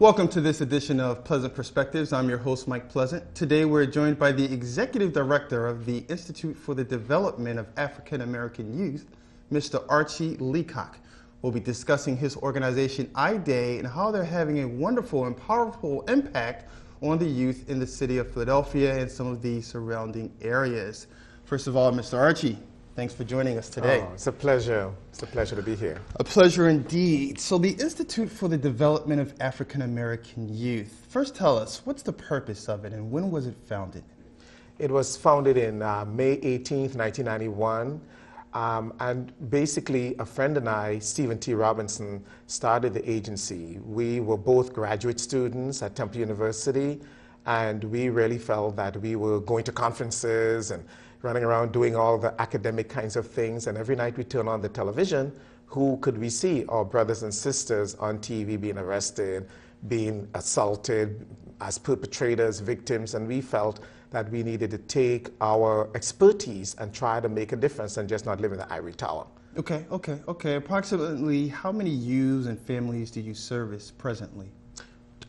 Welcome to this edition of Pleasant Perspectives. I'm your host, Mike Pleasant. Today we're joined by the Executive Director of the Institute for the Development of African American Youth, Mr. Archie Leacock. We'll be discussing his organization, I-Day, and how they're having a wonderful and powerful impact on the youth in the city of Philadelphia and some of the surrounding areas. First of all, Mr. Archie, thanks for joining us today. Oh, it's a pleasure. It's a pleasure to be here. A pleasure indeed. So the Institute for the Development of African American Youth, first tell us, what's the purpose of it and when was it founded? It was founded in May 18th, 1991. And basically, a friend and I, Stephen T. Robinson, started the agency. We were both graduate students at Temple University, and we really felt that we were going to conferences and running around doing all the academic kinds of things. And every night we turn on the television, who could we see? Our brothers and sisters on TV being arrested, being assaulted as perpetrators, victims, and we felt that we needed to take our expertise and try to make a difference and just not live in the ivory tower. Okay. Approximately how many youths and families do you service presently?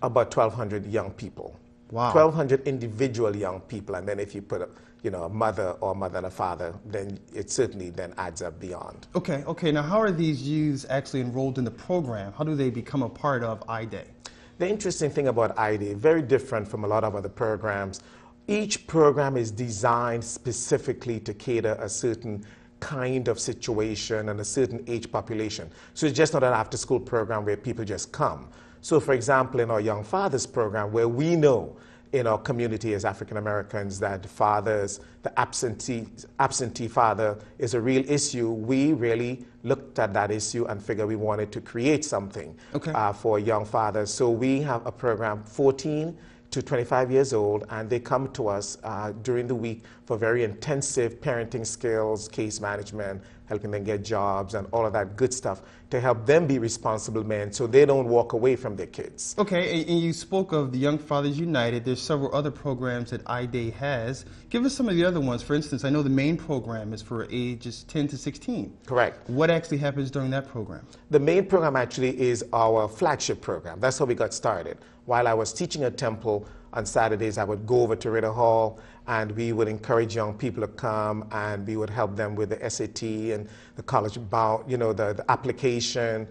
About 1,200 young people. Wow. 1,200 individual young people, and then if you put a mother and a father, then it certainly then adds up beyond. Okay. Now, how are these youths actually enrolled in the program? How do they become a part of I-Day? The interesting thing about I-Day, very different from a lot of other programs, each program is designed specifically to cater a certain kind of situation and a certain age population. So it's just not an after-school program where people just come. So for example, in our Young Fathers program, where we know in our community as African Americans that fathers, the absentee father is a real issue, we really looked at that issue and figured we wanted to create something for young fathers. So we have a program 14 to 25 years old, and they come to us during the week for very intensive parenting skills, case management, helping them get jobs and all of that good stuff to help them be responsible men so they don't walk away from their kids. Okay, and you spoke of the Young Fathers United. There's several other programs that I-Day has. Give us some of the other ones. For instance, I know the main program is for ages 10 to 16. Correct. What actually happens during that program? The main program actually is our flagship program. That's how we got started. While I was teaching at Temple, on Saturdays I would go over to Ritter Hall and we would encourage young people to come and we would help them with the SAT and the college bound, the application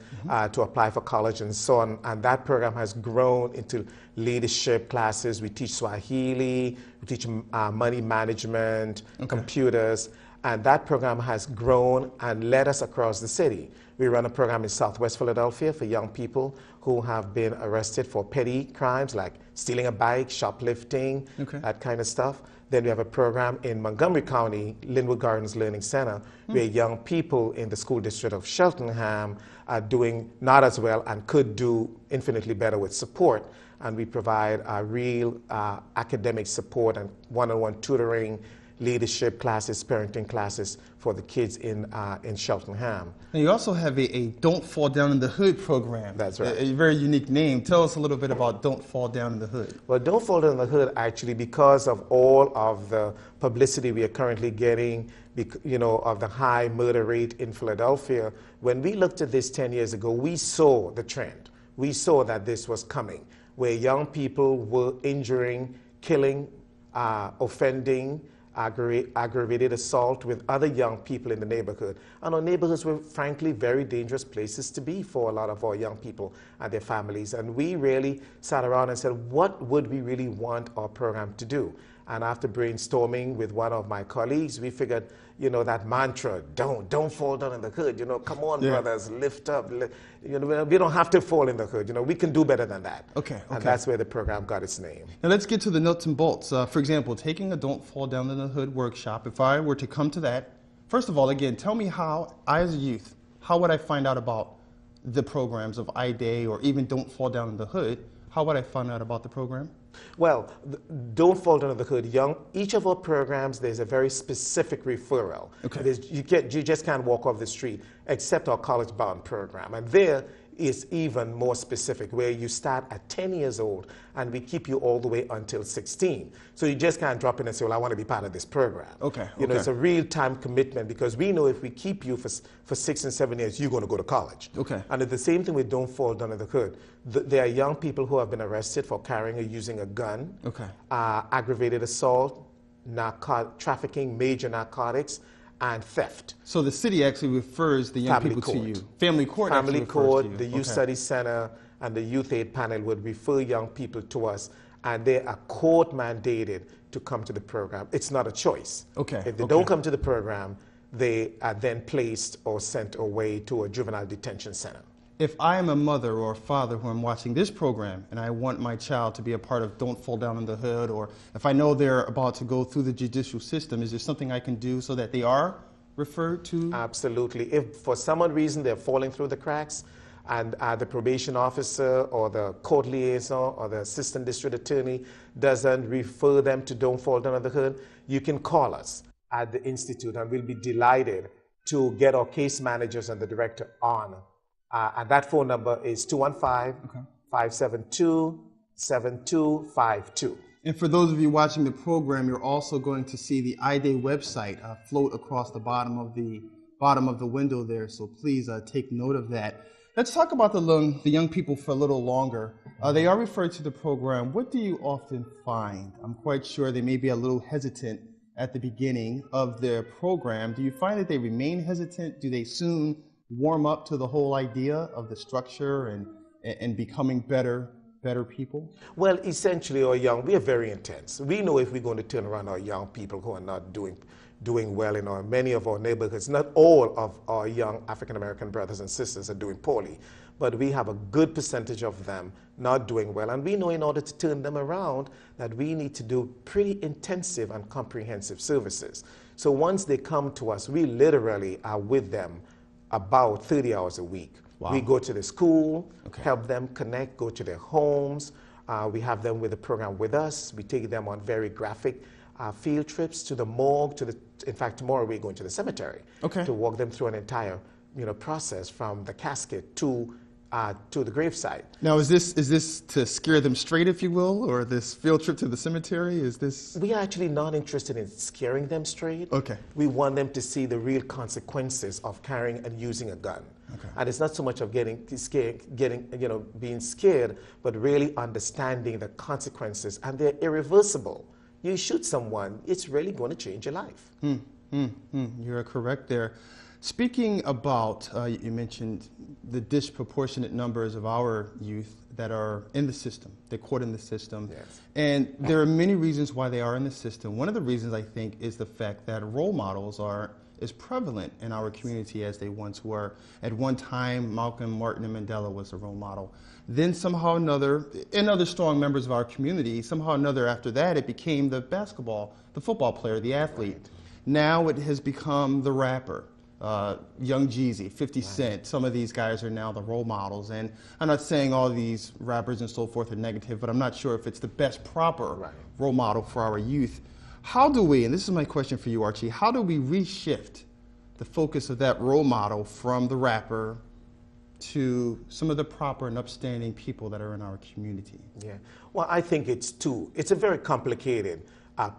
to apply for college and so on. And that program has grown into leadership classes. We teach Swahili, we teach money management, computers, and that program has grown and led us across the city. We run a program in Southwest Philadelphia for young people who have been arrested for petty crimes like stealing a bike, shoplifting, that kind of stuff. Then we have a program in Montgomery County, Linwood Gardens Learning Center, where young people in the school district of Cheltenham are doing not as well and could do infinitely better with support. And we provide real academic support and one-on-one tutoring, leadership classes, parenting classes for the kids in Cheltenham. And you also have a Don't Fall Down in the Hood program. That's right. A very unique name. Tell us a little bit about Don't Fall Down in the Hood. Well, Don't Fall Down in the Hood, actually, because of all of the publicity we are currently getting, of the high murder rate in Philadelphia, when we looked at this 10 years ago, we saw the trend. We saw that this was coming, where young people were injuring, killing, offending, aggravated assault with other young people in the neighborhood. And our neighborhoods were frankly very dangerous places to be for a lot of our young people and their families. And we really sat around and said, what would we really want our program to do? And after brainstorming with one of my colleagues, we figured, that mantra, don't fall down in the hood. Come on, brothers, lift up. We don't have to fall in the hood. We can do better than that. Okay. And that's where the program got its name. Now let's get to the nuts and bolts. For example, taking a Don't Fall Down in the Hood workshop, if I were to come to that, first of all, again, tell me how, I as a youth, how would I find out about the programs of I-Day or even Don't Fall Down in the Hood? How would I find out about the program? Well, Don't Fall Down in the Hood. Each of our programs, there's a very specific referral. You just can't walk off the street, except our college-bound program. And there, is even more specific, where you start at 10 years old and we keep you all the way until 16. So you just can't drop in and say, well, I want to be part of this program. Okay. You know, it's a real-time commitment, because we know if we keep you for 6 and 7 years, you're going to go to college. Okay. And it's the same thing with Don't Fall Under the Hood. There are young people who have been arrested for carrying or using a gun, Okay. Aggravated assault, trafficking, major narcotics, and theft. So the city actually refers the young Family people court. to you. Family court. Family actually refers court, to you. the Youth Okay. Studies Center, and the Youth Aid Panel would refer young people to us, and they are court mandated to come to the program. It's not a choice. Okay. If they Okay. don't come to the program, they are then placed or sent away to a juvenile detention center. If I am a mother or a father who am watching this program and I want my child to be a part of Don't Fall Down in the Hood, or if I know they're about to go through the judicial system, is there something I can do so that they are referred to? Absolutely. If for some odd reason they're falling through the cracks and the probation officer or the court liaison or the assistant district attorney doesn't refer them to Don't Fall Down in the Hood, you can call us at the Institute, and we'll be delighted to get our case managers and the director on. And that phone number is 215-572-7252. And for those of you watching the program, you're also going to see the iDay website float across the bottom of the window there. So please take note of that. Let's talk about the young people for a little longer. They are referred to the program. What do you often find? I'm quite sure they may be a little hesitant at the beginning of their program. Do you find that they remain hesitant? Do they soon warm up to the whole idea of the structure and becoming better people? Well, essentially, we are very intense. We know if we're going to turn around our young people who are not doing well in many of our neighborhoods. Not all of our young African-American brothers and sisters are doing poorly, but we have a good percentage of them not doing well. And we know in order to turn them around that we need to do pretty intensive and comprehensive services. So once they come to us, we literally are with them about 30 hours a week. Wow. We go to the school, Okay. help them connect, go to their homes. We have them with the program with us. We take them on very graphic field trips to the morgue. In fact, tomorrow we're going to the cemetery, Okay. to walk them through an entire process from the casket to the gravesite. Now, is this to scare them straight, if you will, or this field trip to the cemetery? Is this? We are actually not interested in scaring them straight. Okay. We want them to see the real consequences of carrying and using a gun. Okay. And it's not so much of being scared, but really understanding the consequences, and they're irreversible. You shoot someone, it's really going to change your life. You're correct there. Speaking about, you mentioned the disproportionate numbers of our youth that are in the system. They're caught in the system. Yes. And there are many reasons why they are in the system. One of the reasons, I think, is the fact that role models are as prevalent in our community as they once were. At one time, Malcolm, Martin, and Mandela was a role model. Then somehow or another, and other strong members of our community, somehow or another after that, it became the football player, the athlete. Right. Now it has become the rapper. Young Jeezy, 50 Cent, some of these guys are now the role models. And I'm not saying all these rappers and so forth are negative, but I'm not sure if it's the best proper role model for our youth. How do we, and this is my question for you, Archie, how do we reshift the focus of that role model from the rapper to some of the proper and upstanding people that are in our community? Yeah, well, I think it's a very complicated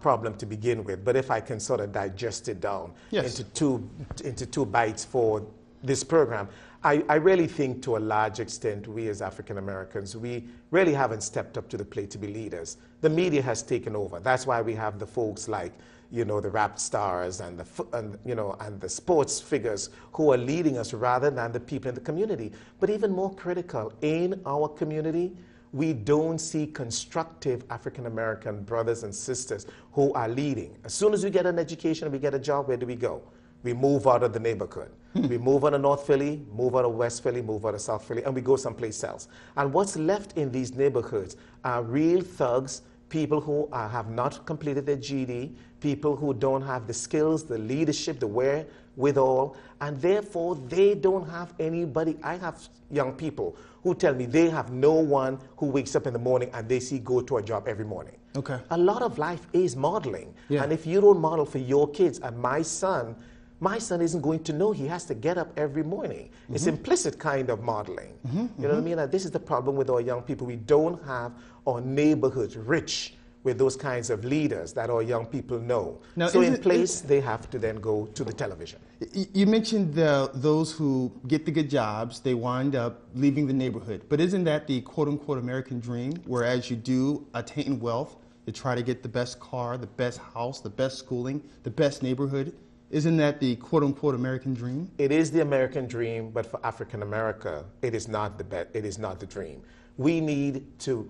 problem to begin with, but if I can sort of digest it down into two bites for this program, I really think to a large extent we as African Americans, we really haven't stepped up to the plate to be leaders. The media has taken over. That's why we have the folks like the rap stars and the sports figures who are leading us rather than the people in the community. But even more critical, in our community, we don't see constructive African-American brothers and sisters who are leading. As soon as we get an education and we get a job, where do we go? We move out of the neighborhood. We move out of North Philly, move out of West Philly, move out of South Philly, and we go someplace else. And what's left in these neighborhoods are real thugs, people who have not completed their GED, people who don't have the skills, the leadership, the wherewithal, and therefore they don't have anybody. I have young people who tell me they have no one who wakes up in the morning and they see go to a job every morning. Okay. A lot of life is modeling. Yeah. And if you don't model for your kids, and my son my son isn't going to know he has to get up every morning. It's implicit kind of modeling. You know what I mean? And this is the problem with our young people. We don't have our neighborhoods rich with those kinds of leaders that our young people know. Now, so in place, they have to then go to the television. You mentioned those who get the good jobs, they wind up leaving the neighborhood. But isn't that the quote-unquote American dream, whereas you do attain wealth, you try to get the best car, the best house, the best schooling, the best neighborhood? Isn't that the quote-unquote American dream? It is the American dream, but for African America, it is not the dream. We need to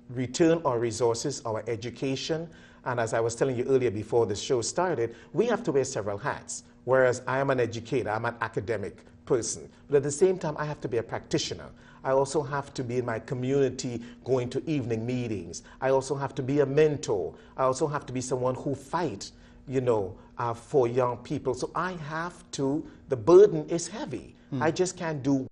return our resources, our education, and as I was telling you earlier before the show started, we have to wear several hats. Whereas I am an educator, I'm an academic person, but at the same time, I have to be a practitioner. I also have to be in my community going to evening meetings. I also have to be a mentor. I also have to be someone who fights, for young people. So I have to, the burden is heavy. I just can't do